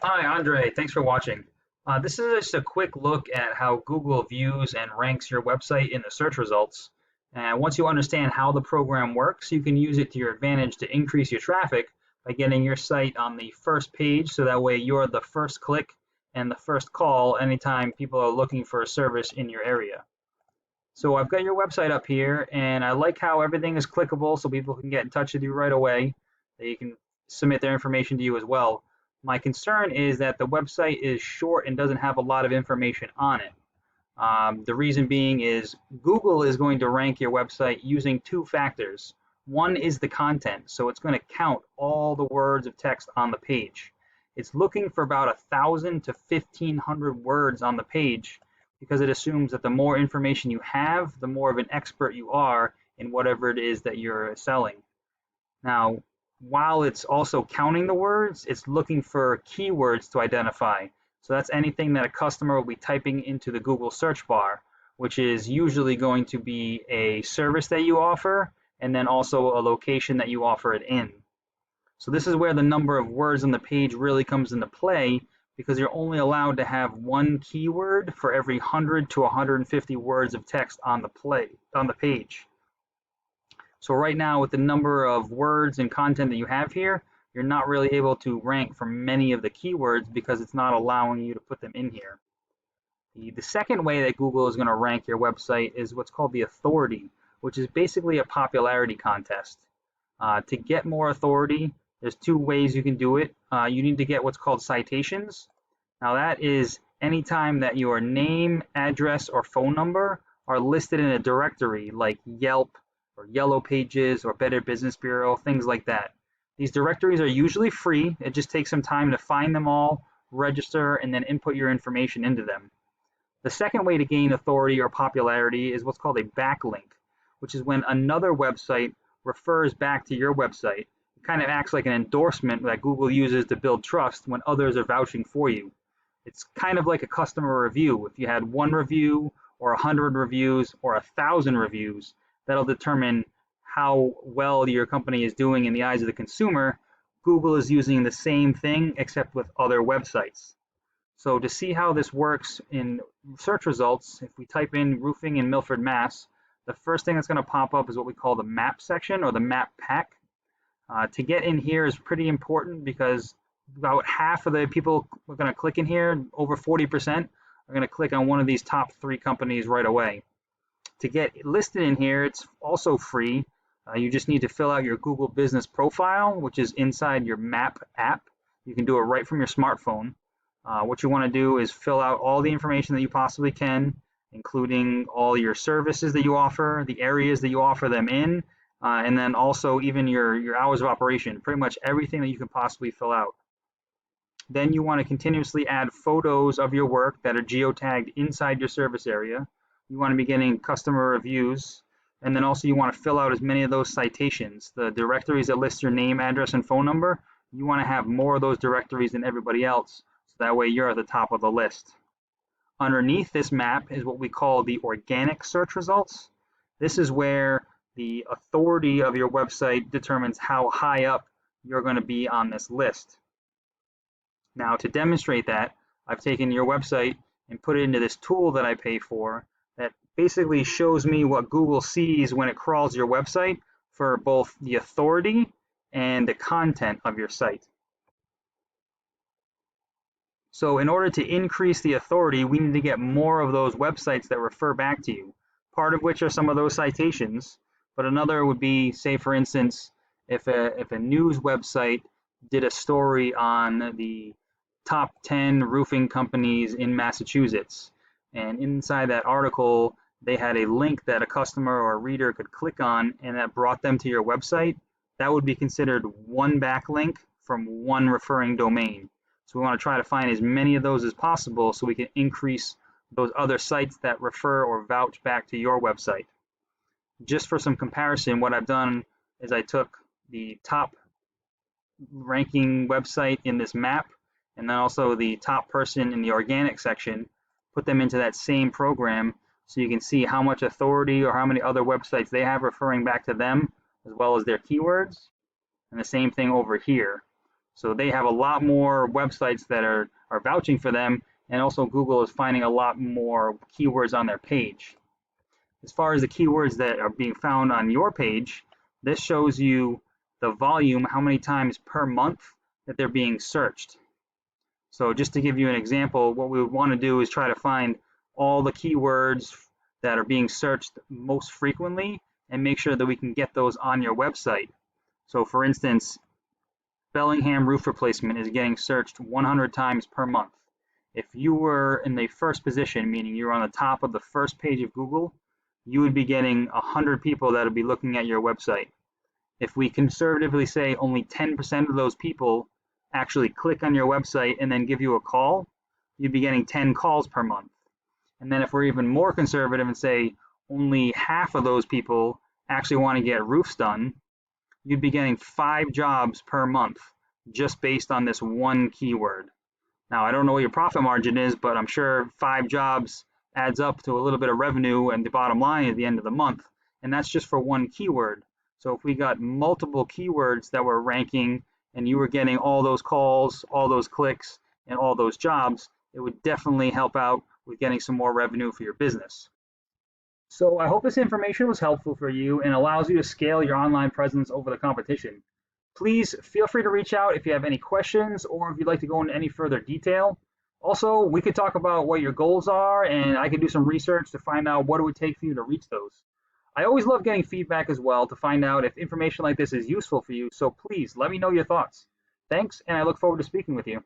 Hi, Andre. Thanks for watching. This is just a quick look at how Google views and ranks your website in the search results. And once you understand how the program works, you can use it to your advantage to increase your traffic by getting your site on the first page so that way you're the first click and the first call anytime people are looking for a service in your area. So I've got your website up here, and I like how everything is clickable so people can get in touch with you right away. They can submit their information to you as well. My concern is that the website is short and doesn't have a lot of information on it. The reason being is Google is going to rank your website using two factors. One is the content, so it's going to count all the words of text on the page. It's looking for about 1,000 to 1,500 words on the page because it assumes that the more information you have, the more of an expert you are in whatever it is that you're selling. Now, while it's also counting the words, it's looking for keywords to identify. So that's anything that a customer will be typing into the Google search bar, which is usually going to be a service that you offer and then also a location that you offer it in. So this is where the number of words on the page really comes into play because you're only allowed to have one keyword for every 100 to 150 words of text on the page. So right now, with the number of words and content that you have here, you're not really able to rank for many of the keywords because it's not allowing you to put them in here. The second way that Google is going to rank your website is what's called the authority, which is basically a popularity contest. To get more authority, there's two ways you can do it. You need to get what's called citations. Now that is any time that your name, address, or phone number are listed in a directory like Yelp, or Yellow Pages, or Better Business Bureau, things like that. These directories are usually free. It just takes some time to find them all, register, and then input your information into them. The second way to gain authority or popularity is what's called a backlink, which is when another website refers back to your website. It kind of acts like an endorsement that Google uses to build trust when others are vouching for you. It's kind of like a customer review. If you had one review, or 100 reviews, or 1,000 reviews, that'll determine how well your company is doing in the eyes of the consumer. Google is using the same thing except with other websites. So to see how this works in search results, if we type in roofing in Milford, Mass, the first thing that's going to pop up is what we call the map section or the map pack. To get in here is pretty important because about half of the people who are going to click in here, over 40%, are going to click on one of these top 3 companies right away. To get listed in here, it's also free. You just need to fill out your Google Business profile, which is inside your Map app. You can do it right from your smartphone. What you want to do is fill out all the information that you possibly can, including all your services that you offer, the areas that you offer them in, and then also even your hours of operation, pretty much everything that you can possibly fill out. Then you want to continuously add photos of your work that are geotagged inside your service area. You want to be getting customer reviews, and then also you want to fill out as many of those citations. The directories that list your name, address, and phone number, you want to have more of those directories than everybody else, so that way you're at the top of the list. Underneath this map is what we call the organic search results. This is where the authority of your website determines how high up you're going to be on this list. Now to demonstrate that, I've taken your website and put it into this tool that I pay for that basically shows me what Google sees when it crawls your website for both the authority and the content of your site. So in order to increase the authority, we need to get more of those websites that refer back to you, part of which are some of those citations, but another would be, say for instance, if a news website did a story on the top 10 roofing companies in Massachusetts, and inside that article they had a link that a customer or a reader could click on and that brought them to your website, that would be considered one backlink from one referring domain. So we want to try to find as many of those as possible so we can increase those other sites that refer or vouch back to your website. Just for some comparison, what I've done is I took the top ranking website in this map and then also the top person in the organic section, put them into that same program so you can see how much authority or how many other websites they have referring back to them as well as their keywords, and the same thing over here. So they have a lot more websites that are vouching for them, and also Google is finding a lot more keywords on their page. As far as the keywords that are being found on your page, this shows you the volume, how many times per month that they're being searched. So just to give you an example, what we would want to do is try to find all the keywords that are being searched most frequently and make sure that we can get those on your website. So for instance, Bellingham roof replacement is getting searched 100 times per month. If you were in the first position, meaning you're on the top of the first page of Google, you would be getting 100 people that would be looking at your website. If we conservatively say only 10% of those people actually click on your website and then give you a call, you'd be getting 10 calls per month. And then if we're even more conservative and say only half of those people actually want to get roofs done, you'd be getting 5 jobs per month just based on this one keyword. Now, I don't know what your profit margin is, but I'm sure 5 jobs adds up to a little bit of revenue and the bottom line at the end of the month. And that's just for one keyword. So if we got multiple keywords that were ranking and you were getting all those calls, all those clicks, and all those jobs, it would definitely help out with getting some more revenue for your business. So I hope this information was helpful for you and allows you to scale your online presence over the competition. Please feel free to reach out if you have any questions or if you'd like to go into any further detail. Also, we could talk about what your goals are, and I could do some research to find out what it would take for you to reach those. I always love getting feedback as well to find out if information like this is useful for you, so please let me know your thoughts. Thanks, and I look forward to speaking with you.